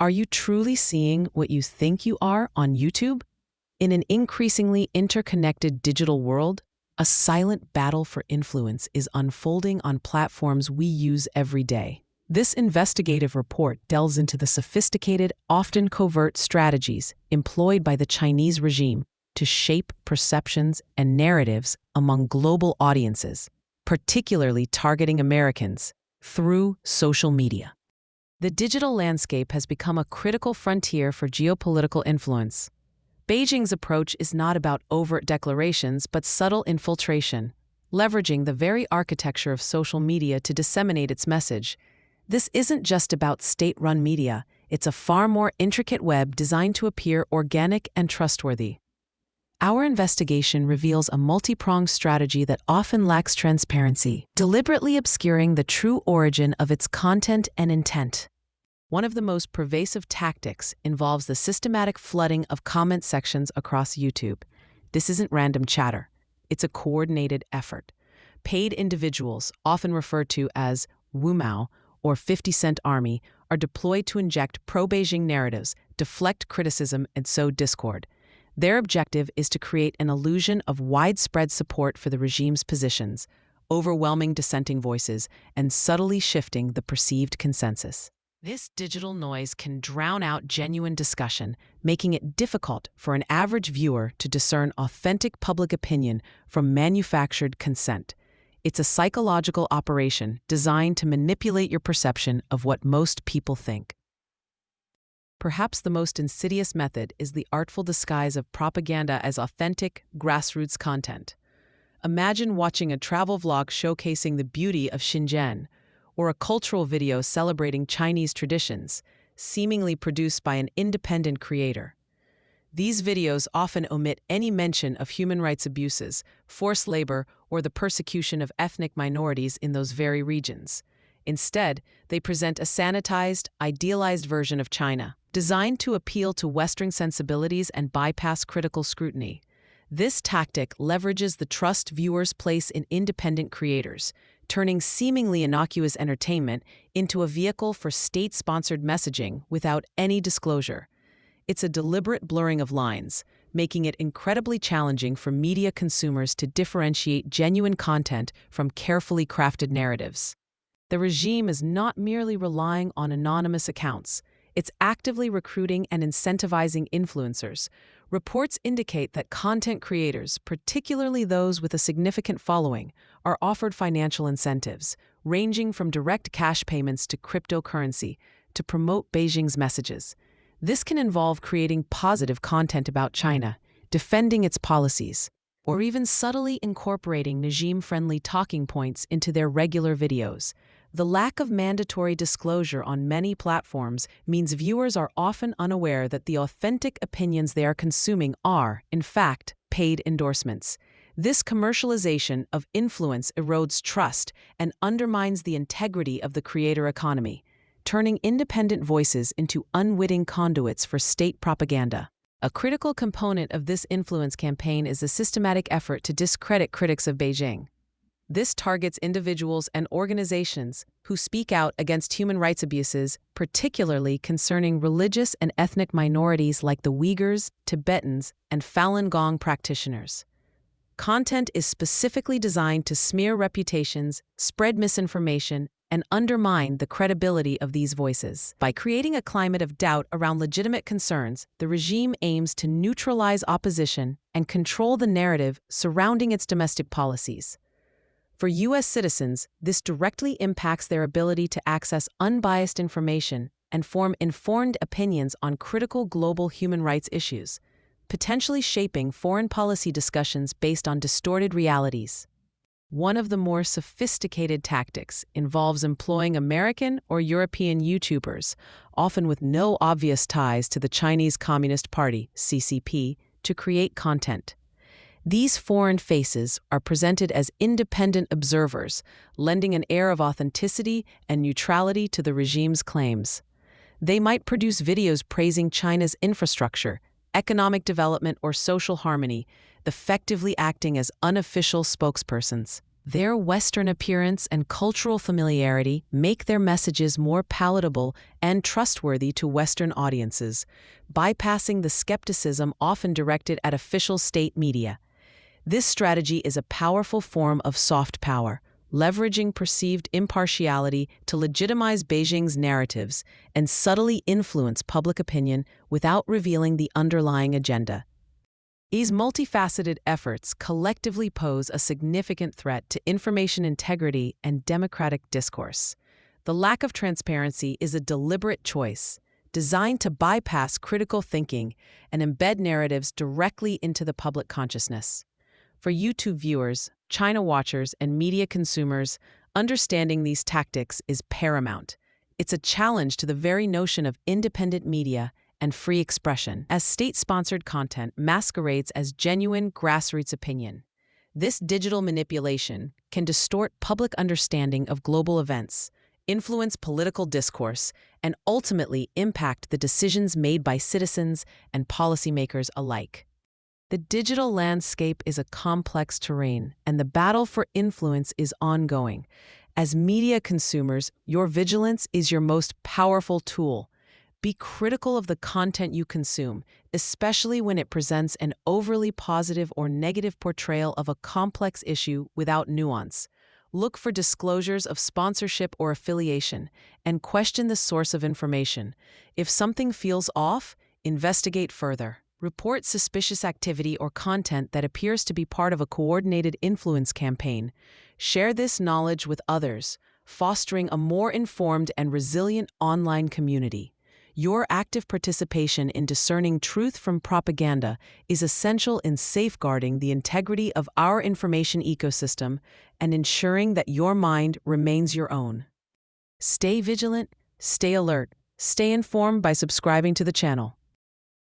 Are you truly seeing what you think you are on YouTube? In an increasingly interconnected digital world, a silent battle for influence is unfolding on platforms we use every day. This investigative report delves into the sophisticated, often covert strategies employed by the Chinese regime to shape perceptions and narratives among global audiences, particularly targeting Americans, through social media. The digital landscape has become a critical frontier for geopolitical influence. Beijing's approach is not about overt declarations but subtle infiltration, leveraging the very architecture of social media to disseminate its message. This isn't just about state-run media, it's a far more intricate web designed to appear organic and trustworthy. Our investigation reveals a multi-pronged strategy that often lacks transparency, deliberately obscuring the true origin of its content and intent. One of the most pervasive tactics involves the systematic flooding of comment sections across YouTube. This isn't random chatter. It's a coordinated effort. Paid individuals, often referred to as Wu or 50-cent army, are deployed to inject pro-Beijing narratives, deflect criticism, and sow discord. Their objective is to create an illusion of widespread support for the regime's positions, overwhelming dissenting voices, and subtly shifting the perceived consensus. This digital noise can drown out genuine discussion, making it difficult for an average viewer to discern authentic public opinion from manufactured consent. It's a psychological operation designed to manipulate your perception of what most people think. Perhaps the most insidious method is the artful disguise of propaganda as authentic, grassroots content. Imagine watching a travel vlog showcasing the beauty of Xinjiang, or a cultural video celebrating Chinese traditions, seemingly produced by an independent creator. These videos often omit any mention of human rights abuses, forced labor, or the persecution of ethnic minorities in those very regions. Instead, they present a sanitized, idealized version of China, designed to appeal to Western sensibilities and bypass critical scrutiny. This tactic leverages the trust viewers place in independent creators, turning seemingly innocuous entertainment into a vehicle for state-sponsored messaging without any disclosure. It's a deliberate blurring of lines, making it incredibly challenging for media consumers to differentiate genuine content from carefully crafted narratives. The regime is not merely relying on anonymous accounts. It's actively recruiting and incentivizing influencers. Reports indicate that content creators, particularly those with a significant following, are offered financial incentives, ranging from direct cash payments to cryptocurrency, to promote Beijing's messages. This can involve creating positive content about China, defending its policies, or even subtly incorporating regime-friendly talking points into their regular videos. The lack of mandatory disclosure on many platforms means viewers are often unaware that the authentic opinions they are consuming are, in fact, paid endorsements. This commercialization of influence erodes trust and undermines the integrity of the creator economy, turning independent voices into unwitting conduits for state propaganda. A critical component of this influence campaign is a systematic effort to discredit critics of Beijing. This targets individuals and organizations who speak out against human rights abuses, particularly concerning religious and ethnic minorities like the Uyghurs, Tibetans, and Falun Gong practitioners. Content is specifically designed to smear reputations, spread misinformation, and undermine the credibility of these voices. By creating a climate of doubt around legitimate concerns, the regime aims to neutralize opposition and control the narrative surrounding its domestic policies. For U.S. citizens, this directly impacts their ability to access unbiased information and form informed opinions on critical global human rights issues, potentially shaping foreign policy discussions based on distorted realities. One of the more sophisticated tactics involves employing American or European YouTubers, often with no obvious ties to the Chinese Communist Party, CCP, to create content. These foreign faces are presented as independent observers, lending an air of authenticity and neutrality to the regime's claims. They might produce videos praising China's infrastructure, economic development, or social harmony, effectively acting as unofficial spokespersons. Their Western appearance and cultural familiarity make their messages more palatable and trustworthy to Western audiences, bypassing the skepticism often directed at official state media. This strategy is a powerful form of soft power, leveraging perceived impartiality to legitimize Beijing's narratives and subtly influence public opinion without revealing the underlying agenda. These multifaceted efforts collectively pose a significant threat to information integrity and democratic discourse. The lack of transparency is a deliberate choice, designed to bypass critical thinking and embed narratives directly into the public consciousness. For YouTube viewers, China watchers, and media consumers, understanding these tactics is paramount. It's a challenge to the very notion of independent media and free expression, as state-sponsored content masquerades as genuine grassroots opinion. This digital manipulation can distort public understanding of global events, influence political discourse, and ultimately impact the decisions made by citizens and policymakers alike. The digital landscape is a complex terrain, and the battle for influence is ongoing. As media consumers, your vigilance is your most powerful tool. Be critical of the content you consume, especially when it presents an overly positive or negative portrayal of a complex issue without nuance. Look for disclosures of sponsorship or affiliation, and question the source of information. If something feels off, investigate further. Report suspicious activity or content that appears to be part of a coordinated influence campaign. Share this knowledge with others, fostering a more informed and resilient online community. Your active participation in discerning truth from propaganda is essential in safeguarding the integrity of our information ecosystem and ensuring that your mind remains your own. Stay vigilant, stay alert, stay informed by subscribing to the channel.